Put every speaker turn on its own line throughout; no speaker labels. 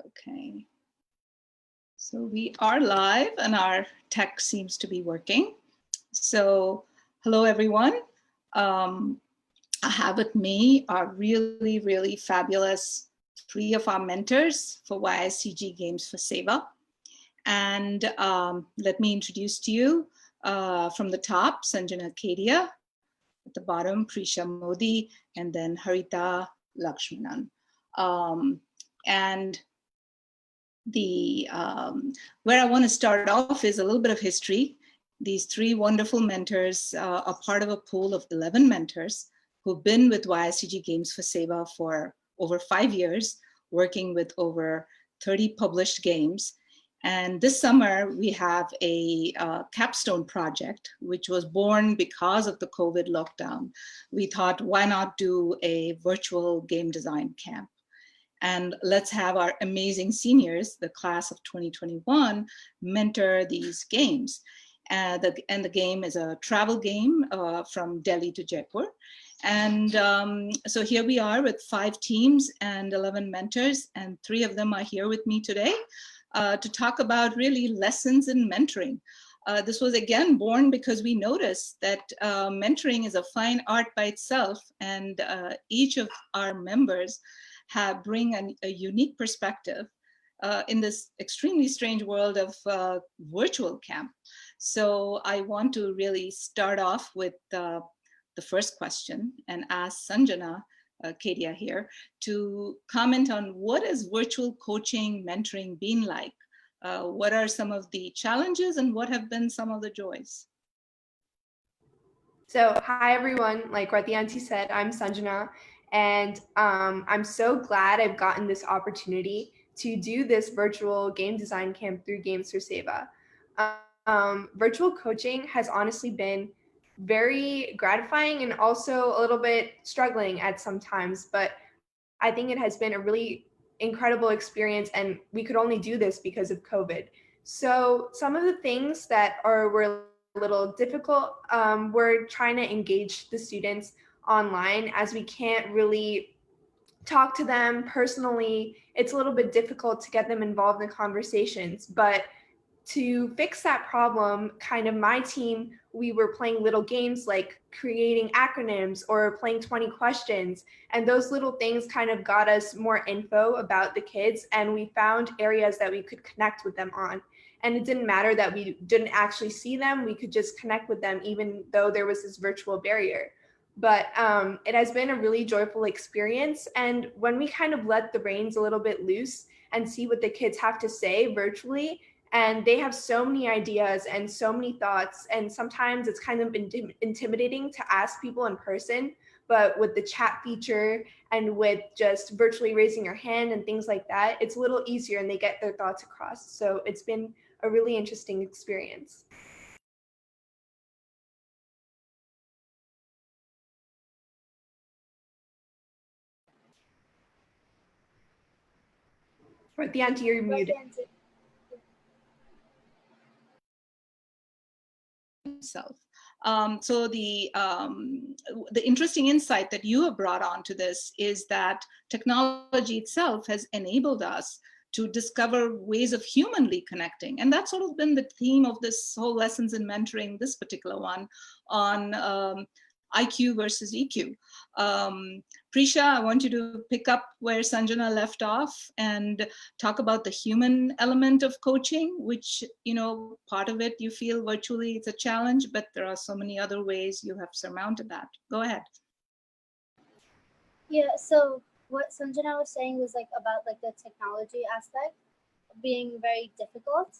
Okay. So we are live and our tech seems to be working. So hello, everyone. I have with me our really fabulous 3 of our mentors for YSCG Games for Seva. And let me introduce to you from the top, SanjnaHarithaPreesha, at the bottom, Preesha Modi, and then Haritha Lakshmanan. And the where I want to start off is a little bit of history. These 3 wonderful mentors are part of a pool of 11 mentors who've been with YSCG Games for Seva for over 5 years, working with over 30 published games. And this summer, we have a capstone project, which was born because of the COVID lockdown. We thought, why not do a virtual game design camp? And let's have our amazing seniors, the class of 2021, mentor these games. And the game is a travel game from Delhi to Jaipur. And so here we are with 5 teams and 11 mentors, and 3 of them are here with me today to talk about really lessons in mentoring. This was again born because we noticed that mentoring is a fine art by itself, and each of our members bring a unique perspective in this extremely strange world of virtual camp. So I want to really start off with the first question and ask Sanjna, Kadia here, to comment on what has virtual coaching, mentoring been like? What are some of the challenges and what have been some of the joys?
So hi everyone, like what the auntie said, I'm Sanjna, and I'm so glad I've gotten this opportunity to do this virtual game design camp through Games for Seva. Virtual coaching has honestly been very gratifying and also a little bit struggling at some times, but I think it has been a really incredible experience, and we could only do this because of COVID. So some of the things that were a little difficult, we're trying to engage the students online as we can't really talk to them personally. It's a little bit difficult to get them involved in conversations, but to fix that problem, kind of my team, we were playing little games like creating acronyms or playing 20 questions. And those little things kind of got us more info about the kids, and we found areas that we could connect with them on. And it didn't matter that we didn't actually see them, we could just connect with them even though there was this virtual barrier. But it has been a really joyful experience. And when we kind of let the reins a little bit loose and see what the kids have to say virtually, and they have so many ideas and so many thoughts, and sometimes it's kind of intimidating to ask people in person, but with the chat feature and with just virtually raising your hand and things like that, it's a little easier and they get their thoughts across. So it's been a really interesting experience. Right, the auntie, you're muted.
Self. So the interesting insight that you have brought onto this is that technology itself has enabled us to discover ways of humanly connecting. And that's sort of been the theme of this whole Lessons in Mentoring, this particular one on IQ versus EQ. Preesha, I want you to pick up where Sanjna left off and talk about the human element of coaching, which, you know, part of it you feel virtually it's a challenge, but there are so many other ways you have surmounted that. Go ahead.
Yeah, so what Sanjna was saying was like about like the technology aspect being very difficult.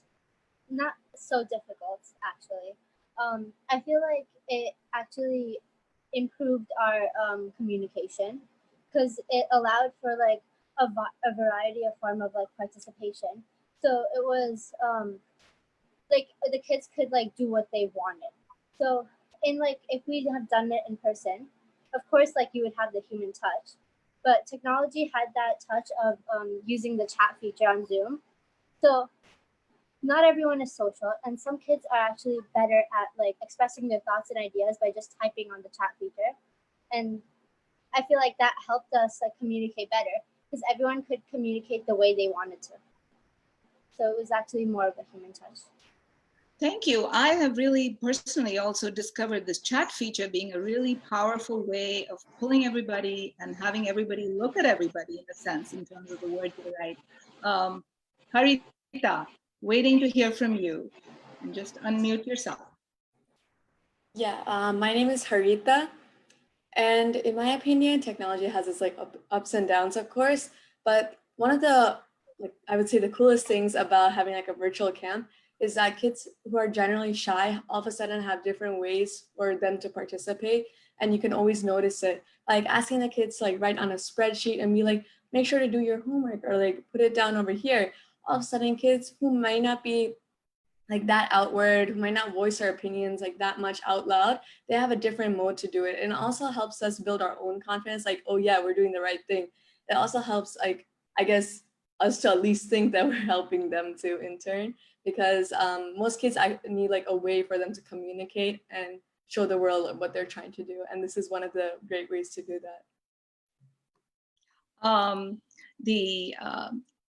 Not so difficult, actually. I feel like it actually improved our communication because it allowed for like a variety of form of like participation. So it was like the kids could like do what they wanted. So in like if we have done it in person, of course like you would have the human touch, but technology had that touch of using the chat feature on Zoom. So not everyone is social, and some kids are actually better at like expressing their thoughts and ideas by just typing on the chat feature. And I feel like that helped us like communicate better because everyone could communicate the way they wanted to. So it was actually more of a human touch.
Thank you. I have really personally also discovered this chat feature being a really powerful way of pulling everybody and having everybody look at everybody in a sense, in terms of the words they write. Haritha, waiting to hear from you. And just unmute yourself.
Yeah, my name is Haritha. And in my opinion, technology has its like ups and downs, of course. But one of the, like, I would say the coolest things about having like a virtual camp is that kids who are generally shy all of a sudden have different ways for them to participate. And you can always notice it. Like asking the kids to like write on a spreadsheet and be like, make sure to do your homework or like put it down over here. All of a sudden kids who might not be like that outward, who might not voice their opinions like that much out loud, they have a different mode to do it. And it also helps us build our own confidence, like, oh yeah, we're doing the right thing. It also helps, like, I guess, us to at least think that we're helping them too in turn, because most kids need like a way for them to communicate and show the world what they're trying to do. And this is one of the great ways to do that.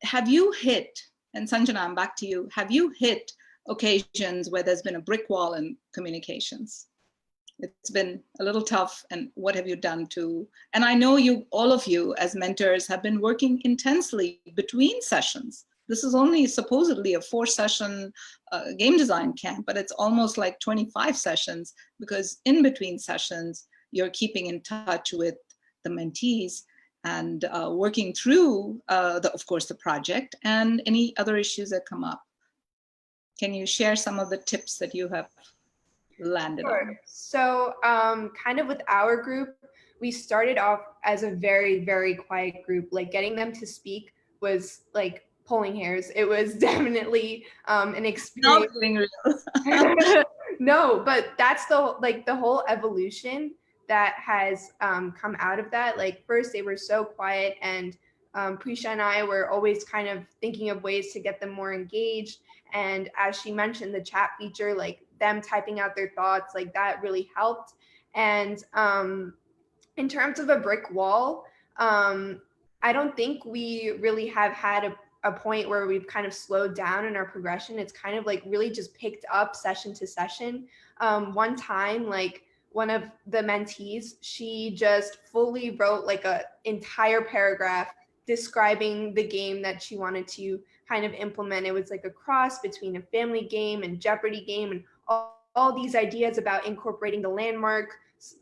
Have you hit, and Sanjna, I'm back to you, have you hit occasions where there's been a brick wall in communications? It's been a little tough, and what have you done to, and I know you, all of you as mentors have been working intensely between sessions. This is only supposedly a 4-session game design camp, but it's almost like 25 sessions, because in between sessions, you're keeping in touch with the mentees and working through, of course, the project and any other issues that come up. Can you share some of the tips that you have landed on?
So kind of with our group, we started off as a very, very quiet group. Like getting them to speak was like pulling hairs. It was definitely an experience.
Not being real.
No, but that's the whole evolution that has come out of that. Like first they were so quiet, and Preesha and I were always kind of thinking of ways to get them more engaged. And as she mentioned, the chat feature, like them typing out their thoughts, like that really helped. And in terms of a brick wall, I don't think we really have had a point where we've kind of slowed down in our progression. It's kind of like really just picked up session to session. One time, like one of the mentees, she just fully wrote like a entire paragraph describing the game that she wanted to kind of implement. It was like a cross between a family game and Jeopardy game, and all these ideas about incorporating the landmark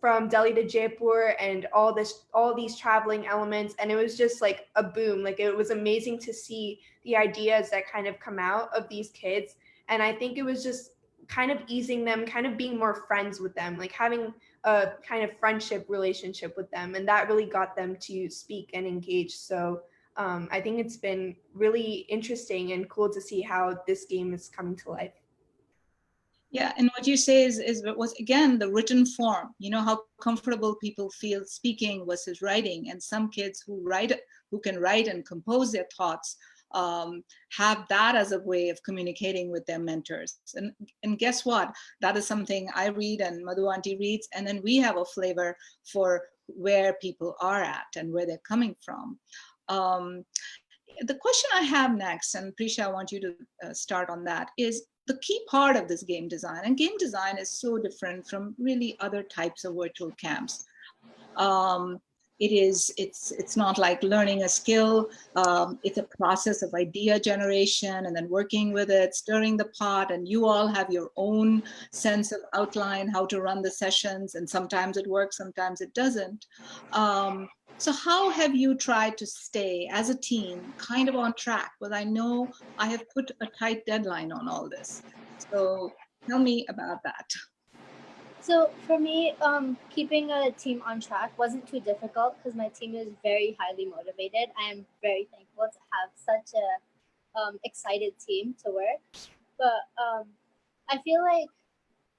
from Delhi to Jaipur and all these traveling elements. And it was just like a boom. Like it was amazing to see the ideas that kind of come out of these kids. And I think it was just kind of easing them, kind of being more friends with them, like having a kind of friendship relationship with them. And that really got them to speak and engage. So I think it's been really interesting and cool to see how this game is coming to life.
Yeah, and what you say was again the written form. You know how comfortable people feel speaking versus writing, and some kids who can write and compose their thoughts have that as a way of communicating with their mentors. And guess what? That is something I read and Madhu Auntie reads, and then we have a flavor for where people are at and where they're coming from. The question I have next, and Preesha, I want you to start on that, is the key part of this game design. And game design is so different from really other types of virtual camps. It's not like learning a skill. It's a process of idea generation and then working with it, stirring the pot, and you all have your own sense of outline, how to run the sessions, and sometimes it works, sometimes it doesn't. So how have you tried to stay as a team kind of on track? Well, I know I have put a tight deadline on all this. So tell me about that.
So for me, keeping a team on track wasn't too difficult because my team is very highly motivated. I am very thankful to have such a excited team to work. But I feel like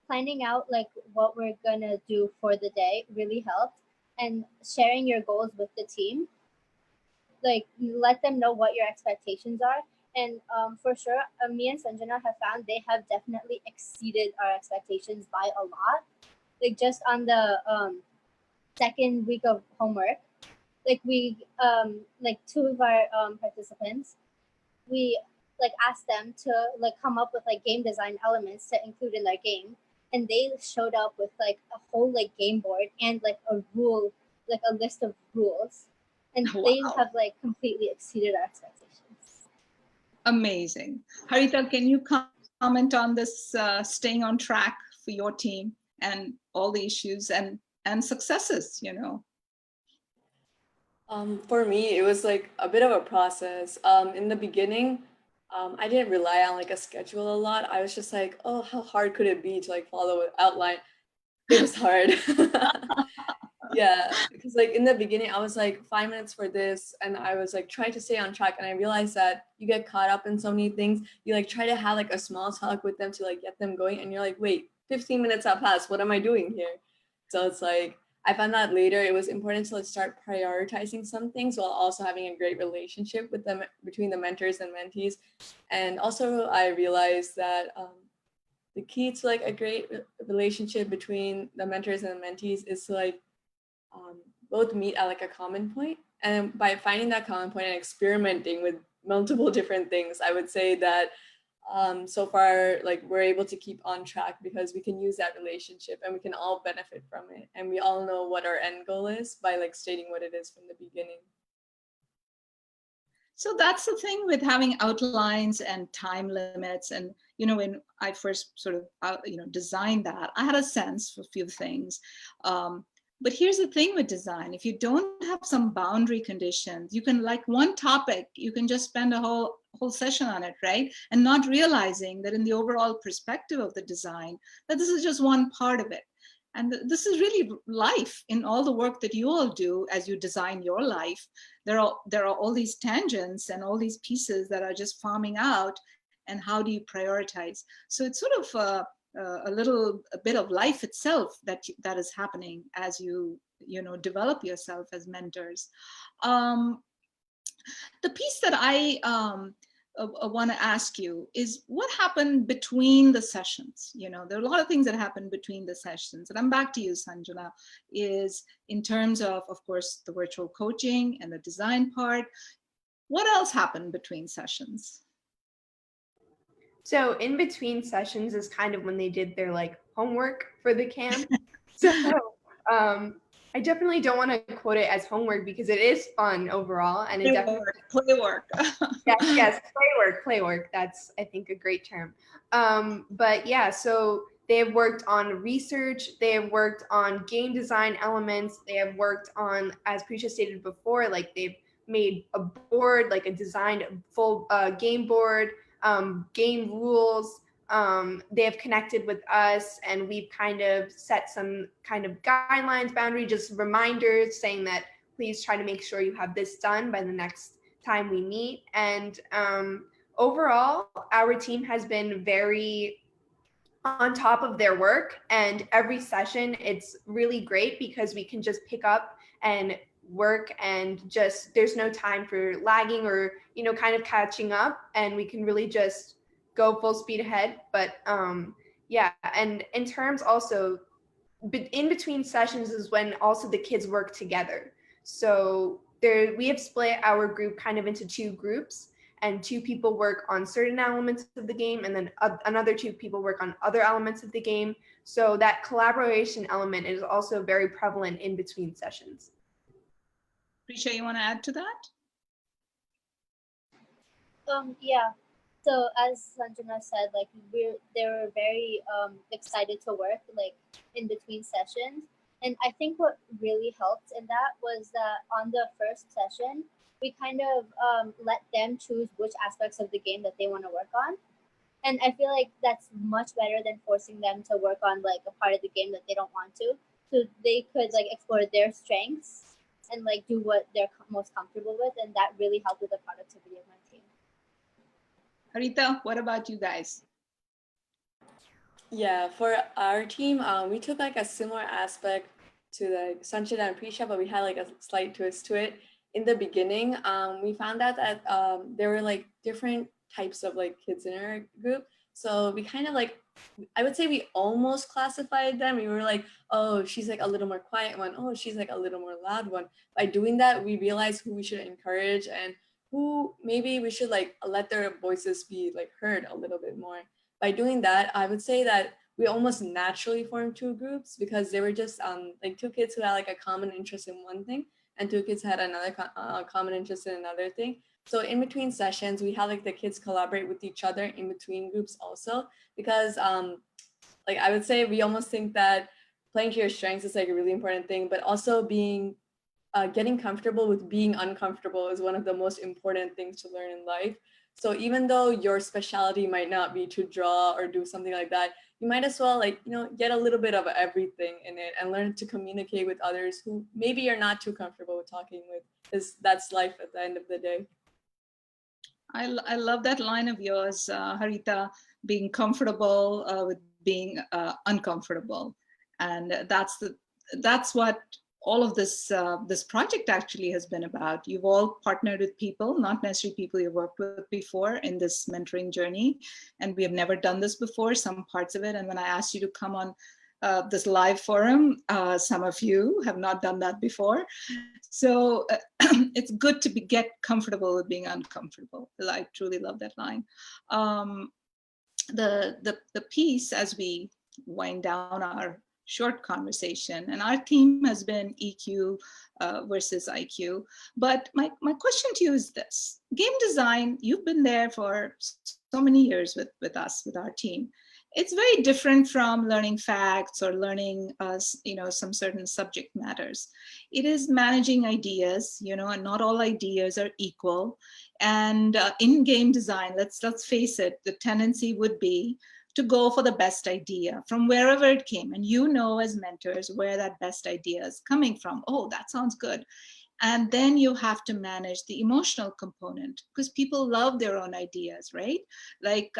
planning out like what we're gonna do for the day really helped, and sharing your goals with the team. Like let them know what your expectations are. And for sure, me and Sanjna have found they have definitely exceeded our expectations by a lot. Like just on the second week of homework, like we like two of our participants, we like asked them to like come up with like game design elements to include in their game, and they showed up with like a whole like game board and like a rule, like a list of rules, and they
Wow.
have like completely exceeded our expectations.
Amazing. Haritha, can you comment on this staying on track for your team and all the issues and successes, you know?
For me, it was like a bit of a process. In the beginning, I didn't rely on like a schedule a lot. I was just like, oh, how hard could it be to like follow an outline? It was hard. Yeah, because like in the beginning, I was like 5 minutes for this, and I was like trying to stay on track, and I realized that you get caught up in so many things. You like try to have like a small talk with them to like get them going, and you're like, wait, 15 minutes have passed. What am I doing here? So it's like I found that later it was important to like start prioritizing some things while also having a great relationship with them between the mentors and mentees. And also I realized that the key to like a great relationship between the mentors and the mentees is to like both meet at like a common point. And by finding that common point and experimenting with multiple different things, I would say that so far, like we're able to keep on track because we can use that relationship and we can all benefit from it. And we all know what our end goal is by like stating what it is from the beginning.
So that's the thing with having outlines and time limits. And, you know, when I first sort of, designed that, I had a sense for a few things. But here's the thing with design, if you don't have some boundary conditions, you can like one topic, you can just spend a whole session on it, right? And not realizing that in the overall perspective of the design, that this is just one part of it. And this is really life in all the work that you all do as you design your life. There are all these tangents and all these pieces that are just farming out. And how do you prioritize? So it's sort of a bit of life itself that is happening as you develop yourself as mentors. The piece that I want to ask you is what happened between the sessions. You know, there are a lot of things that happen between the sessions, and I'm back to you, Sanjna, is in terms of course, the virtual coaching and the design part. What else happened between sessions?
So in between sessions is kind of when they did their like homework for the camp. So I definitely don't want to quote it as homework because it is fun overall, and it definitely
play work.
yes, play work. That's I think a great term. But yeah, so they have worked on research. They have worked on game design elements. They have worked on, as Preesha stated before, like they've made a board, like a designed full game board, game rules. They have connected with us, and we've kind of set some kind of guidelines, boundary, just reminders saying that please try to make sure you have this done by the next time we meet. And overall, our team has been very on top of their work, and every session it's really great because we can just pick up and work, and just there's no time for lagging or kind of catching up, and we can really just go full speed ahead. But yeah, and in terms also in between sessions is when also the kids work together. So we have split our group kind of into two groups, and two people work on certain elements of the game, and then another two people work on other elements of the game. So that collaboration element is also very prevalent in between sessions.
Preesha, you want to add to that?
Yeah. So as Sanjna said, like they were very excited to work like in between sessions. And I think what really helped in that was that on the first session, we kind of let them choose which aspects of the game that they want to work on. And I feel like that's much better than forcing them to work on like a part of the game that they don't want to. So they could like explore their strengths and like do what they're most comfortable with. And that really helped with the productivity of my team.
Haritha, what about you guys?
Yeah, for our team, we took like a similar aspect to like Sanjna and Preesha, but we had like a slight twist to it. In the beginning, we found out that there were like different types of like kids in our group. So we kind of like I would say we almost classified them. We were like, oh, she's like a little more quiet one. Oh, she's like a little more loud one. By doing that, we realized who we should encourage and who maybe we should like let their voices be like heard a little bit more. By doing that, I would say that we almost naturally formed two groups because they were just like two kids who had like a common interest in one thing and two kids had another common interest in another thing. So in between sessions, we had like the kids collaborate with each other in between groups also, because like I would say we almost think that playing to your strengths is like a really important thing, but also being getting comfortable with being uncomfortable is one of the most important things to learn in life. So even though your specialty might not be to draw or do something like that, you might as well like, you know, get a little bit of everything in it and learn to communicate with others who maybe you're not too comfortable with talking with, because that's life at the end of the day.
I love that line of yours, Haritha, being comfortable with being uncomfortable. And that's what all of this this project actually has been about. You've all partnered with people, not necessarily people you've worked with before in this mentoring journey. And we have never done this before, some parts of it. And when I asked you to come on this live forum, some of you have not done that before. So it's good to get comfortable with being uncomfortable. I truly love that line. The piece, as we wind down our short conversation, and our theme has been EQ versus IQ. But my question to you is this: game design, you've been there for so many years with us, with our team. It's very different from learning facts or learning, some certain subject matters. It is managing ideas, and not all ideas are equal. And in game design, let's face it, the tendency would be to go for the best idea from wherever it came. And as mentors where that best idea is coming from. Oh, that sounds good. And then you have to manage the emotional component, because people love their own ideas, right? Like,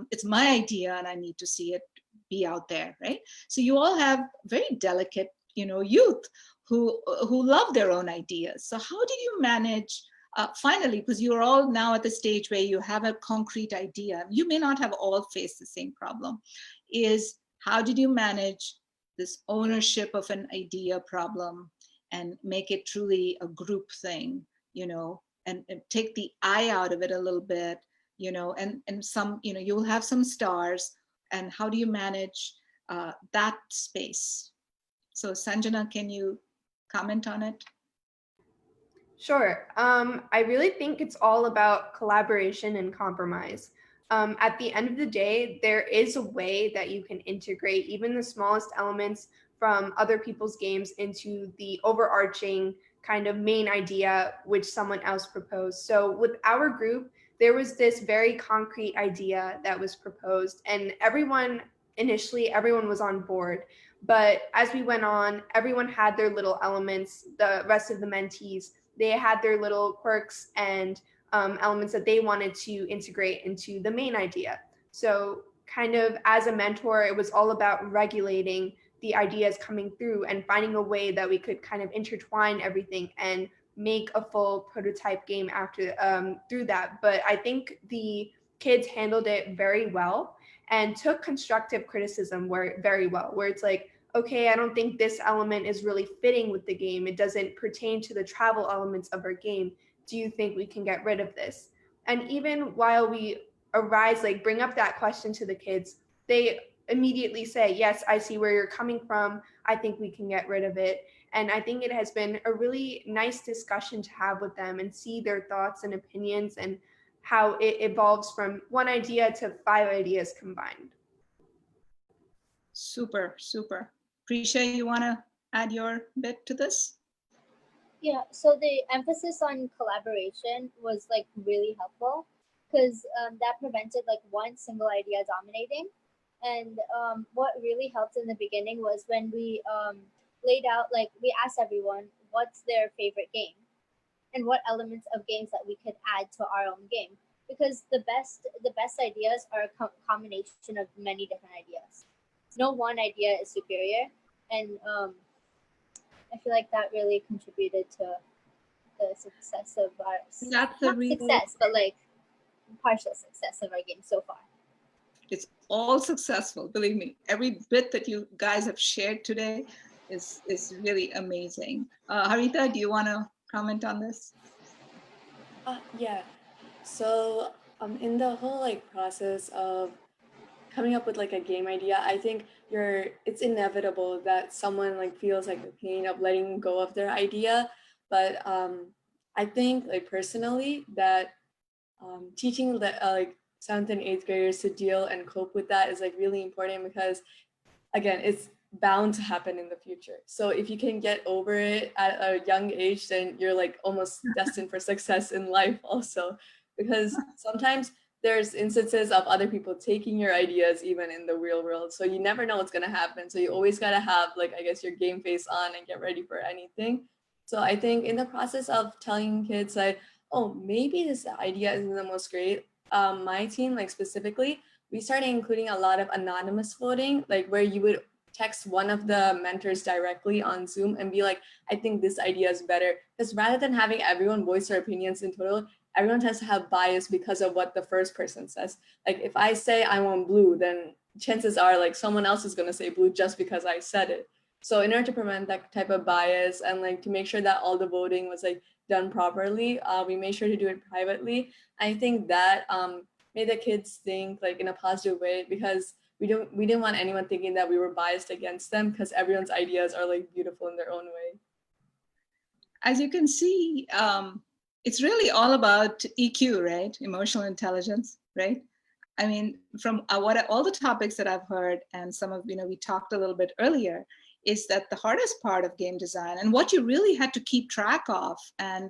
it's my idea and I need to see it be out there, right? So you all have very delicate, youth who love their own ideas. So how did you manage, finally, because you're all now at the stage where you have a concrete idea, you may not have all faced the same problem, is how did you manage this ownership of an idea problem and make it truly a group thing, and take the I out of it a little bit, and some, you'll have some stars, and how do you manage that space? So Sanjna, can you comment on it?
Sure. I really think it's all about collaboration and compromise. At the end of the day, there is a way that you can integrate even the smallest elements from other people's games into the overarching kind of main idea which someone else proposed. So with our group, there was this very concrete idea that was proposed, and initially everyone was on board. But as we went on, everyone had their little elements. The rest of the mentees, they had their little quirks and elements that they wanted to integrate into the main idea. So kind of as a mentor, it was all about regulating the ideas coming through and finding a way that we could kind of intertwine everything and make a full prototype game after through that. But I think the kids handled it very well and took constructive criticism very well, where it's like, okay, I don't think this element is really fitting with the game. It doesn't pertain to the travel elements of our game. Do you think we can get rid of this? And even while we bring up that question to the kids, they immediately say, yes, I see where you're coming from. I think we can get rid of it. And I think it has been a really nice discussion to have with them and see their thoughts and opinions and how it evolves from one idea to 5 ideas combined.
Super. Preesha, you want to add your bit to this?
Yeah, so the emphasis on collaboration was like really helpful, because that prevented like one single idea dominating. And what really helped in the beginning was when we laid out, like we asked everyone what's their favorite game and what elements of games that we could add to our own game, because the best ideas are a combination of many different ideas. No one idea is superior, and I feel like that really contributed to the success of our
That's a really
success, but like partial success of our game so far.
It's all successful. Believe me, every bit that you guys have shared today is really amazing. Haritha, do you want to comment on this?
Yeah. So in the whole like process of coming up with like a game idea, I think it's inevitable that someone like feels like the pain of letting go of their idea. But I think like personally that teaching the like 7th and 8th graders to deal and cope with that is like really important, because again, it's bound to happen in the future. So if you can get over it at a young age, then you're like almost destined for success in life also, because sometimes there's instances of other people taking your ideas even in the real world. So you never know what's going to happen. So you always got to have like, I guess, your game face on and get ready for anything. So I think in the process of telling kids like, oh, maybe this idea isn't the most great, my team, like specifically, we started including a lot of anonymous voting, like where you would text one of the mentors directly on Zoom and be like, I think this idea is better. Because rather than having everyone voice their opinions in total, everyone tends to have bias because of what the first person says. Like if I say I want blue, then chances are like someone else is going to say blue just because I said it. So in order to prevent that type of bias and like to make sure that all the voting was like done properly, we made sure to do it privately. I think that made the kids think like in a positive way, because we didn't want anyone thinking that we were biased against them, because everyone's ideas are like beautiful in their own way.
As you can see, it's really all about EQ, right? Emotional intelligence, right? I mean, from all the topics that I've heard, and some of, we talked a little bit earlier, is that the hardest part of game design and what you really had to keep track of in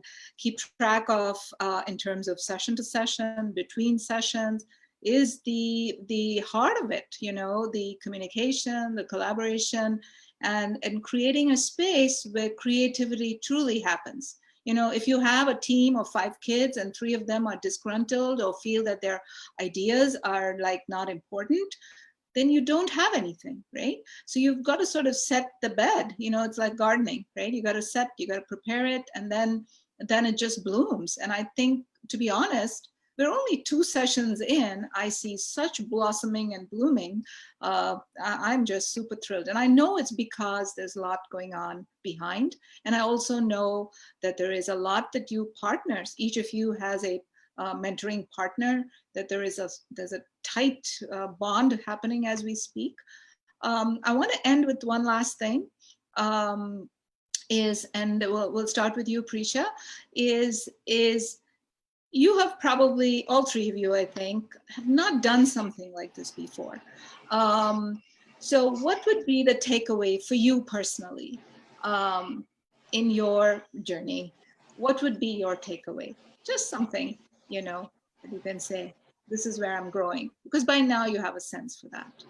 terms of session to session, between sessions, is the heart of it, the communication, the collaboration, and creating a space where creativity truly happens. If you have a team of 5 kids and 3 of them are disgruntled or feel that their ideas are like not important, then you don't have anything, right? So you've got to sort of set the bed. It's like gardening, right? You got to prepare it, and then it just blooms. And I think, to be honest, we're only 2 sessions in. I see such blossoming and blooming. I'm just super thrilled. And I know it's because there's a lot going on behind. And I also know that there is a lot that you partners, each of you has a mentoring partner, that there's a tight bond happening as we speak. I want to end with one last thing. And we'll start with you, Preesha, is you have probably, all 3 of you, I think, have not done something like this before. So what would be the takeaway for you personally in your journey? What would be your takeaway? Just something, that you can say, this is where I'm growing. Because by now you have a sense for that.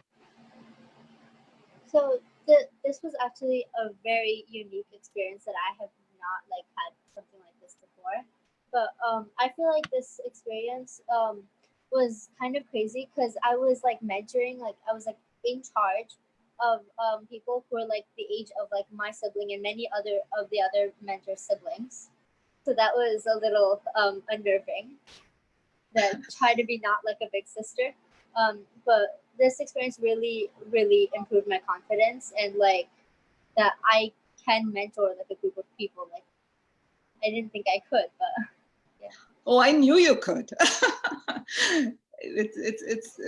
So this was actually a very unique experience that I have not like had something like this before. But I feel like this experience was kind of crazy, because I was like mentoring, like I was like in charge of people who are like the age of like my sibling and many other of the other mentor siblings. So that was a little unnerving. That try to be not like a big sister. But this experience really, really improved my confidence, and like that I can mentor like a group of people. Like I didn't think I could, but yeah.
Oh, I knew you could. It's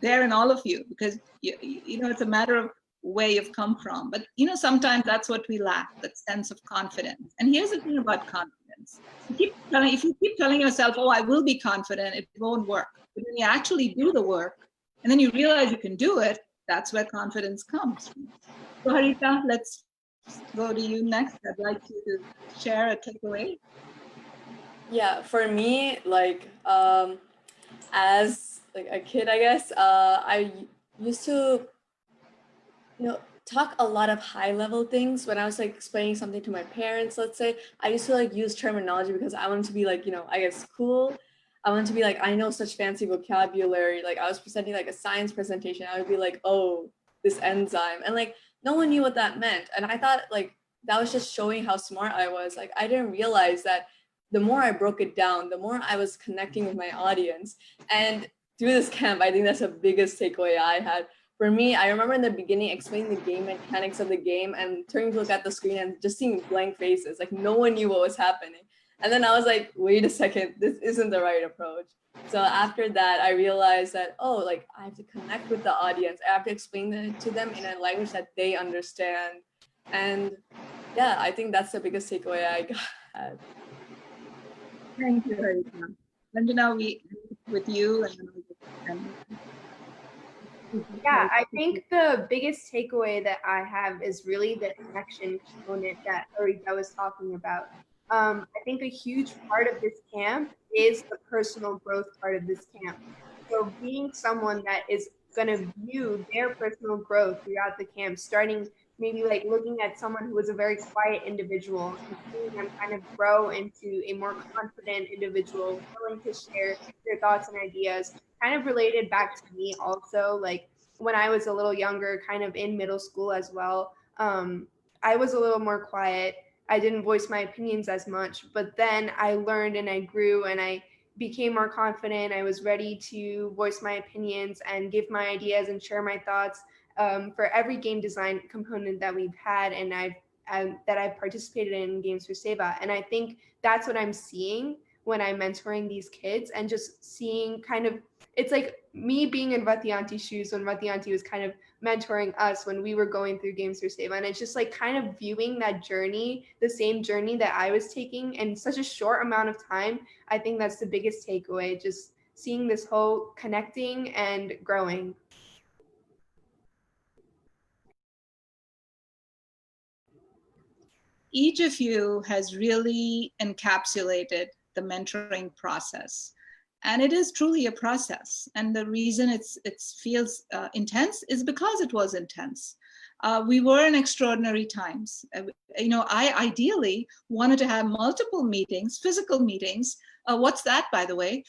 there in all of you, because it's a matter of where you've come from. But sometimes that's what we lack, that sense of confidence. And here's the thing about confidence: if you keep telling yourself, "Oh, I will be confident," it won't work. But when you actually do the work, and then you realize you can do it, that's where confidence comes. So Haritha, let's go to you next. I'd like you to share a takeaway.
Yeah, for me, like as like a kid, I guess, I used to, talk a lot of high level things when I was like explaining something to my parents. Let's say I used to like use terminology because I wanted to be like, I guess cool. I wanted to be like, I know such fancy vocabulary. Like I was presenting like a science presentation, I would be like, oh, this enzyme, and like no one knew what that meant. And I thought like that was just showing how smart I was. Like I didn't realize that the more I broke it down, the more I was connecting with my audience. And do this camp, I think that's the biggest takeaway I had. For me, I remember in the beginning explaining the game mechanics of the game and turning to look at the screen and just seeing blank faces, like no one knew what was happening. And then I was like, wait a second, this isn't the right approach. So after that, I realized that, oh, like I have to connect with the audience. I have to explain it to them in a language that they understand. And yeah, I think that's the biggest takeaway I got.
Thank you, Haritha. Sanjna, we with you and
Yeah, I think the biggest takeaway that I have is really the connection component that Haritha was talking about. I think a huge part of this camp is the personal growth part of this camp. So being someone that is going to view their personal growth throughout the camp, starting maybe like looking at someone who was a very quiet individual and seeing them kind of grow into a more confident individual, willing to share their thoughts and ideas, kind of related back to me also, like when I was a little younger, kind of in middle school as well. I was a little more quiet. I didn't voice my opinions as much, but then I learned and I grew and I became more confident. I was ready to voice my opinions and give my ideas and share my thoughts for every game design component that we've had and that I've participated in Games for Seva. And I think that's what I'm seeing when I'm mentoring these kids and just seeing kind of, it's like me being in Vatyanti's shoes when Vatyanti was kind of mentoring us when we were going through Games for Seva. And it's just like kind of viewing that journey, the same journey that I was taking in such a short amount of time. I think that's the biggest takeaway, just seeing this whole connecting and growing.
each of you has really encapsulated the mentoring process. And it is truly a process. And the reason it feels intense is because it was intense. We were in extraordinary times. I ideally wanted to have multiple meetings, physical meetings. What's that, by the way?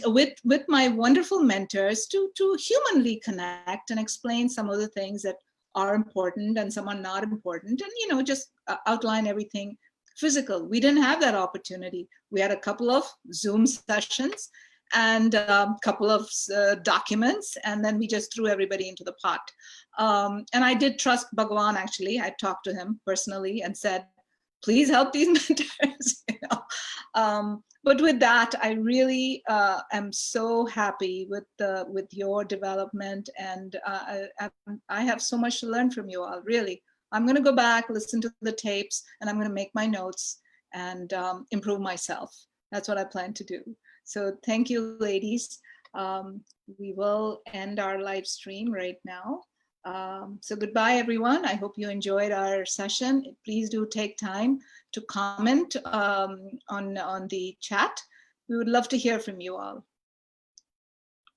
With my wonderful mentors to humanly connect and explain some of the things that are important and some are not important, and just outline everything physical. We didn't have that opportunity. We had a couple of Zoom sessions and a couple of documents, and then we just threw everybody into the pot. And I did trust Bhagwan, actually. I talked to him personally and said, please help these mentors. But with that, I really am so happy with your development, and I have so much to learn from you all, really. I'm going to go back, listen to the tapes, and I'm going to make my notes and improve myself. That's what I plan to do. So thank you, ladies. We will end our live stream right now. So goodbye, everyone. I hope you enjoyed our session. Please do take time to comment on the chat. We would love to hear from you all.